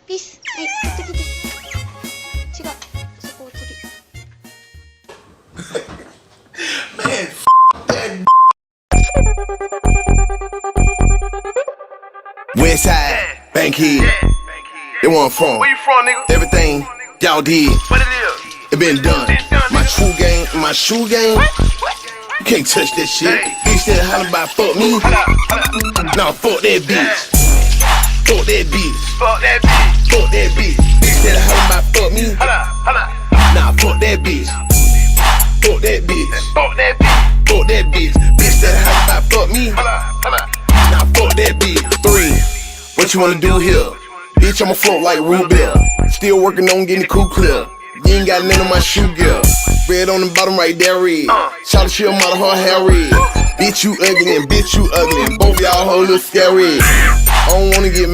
ピース。はい、取ってきて。違う。そこを取り。Man, that Westside, Bankhead, they where I'm from. Where you from, nigga? Everything y'all did, What it is? it been done. My nigga. true game, my shoe game, you can't touch that shit. Bitch that holler about fuck me, Hold up. nah fuck that bitch. Fuck that bitch, Fuck that bitch. fuck that bitch. Bitch that holler about fuck me, Hold up. nah fuck that bitch. Fuck that bitch, Fuck that bitch. fuck that bitch. Bitch that holler about fuck me, Hold up. nah fuck that bitch. 3, what you wanna do here? Bitch, I'ma float like root beer. Still working on getting the cool clear. You ain't got none of my shoe gear. Red on the bottom right there, red. Shout she a mother, her hair red. Bitch, you ugly and bitch, you ugly. And both y'all whole little scary. I don't wanna get mad.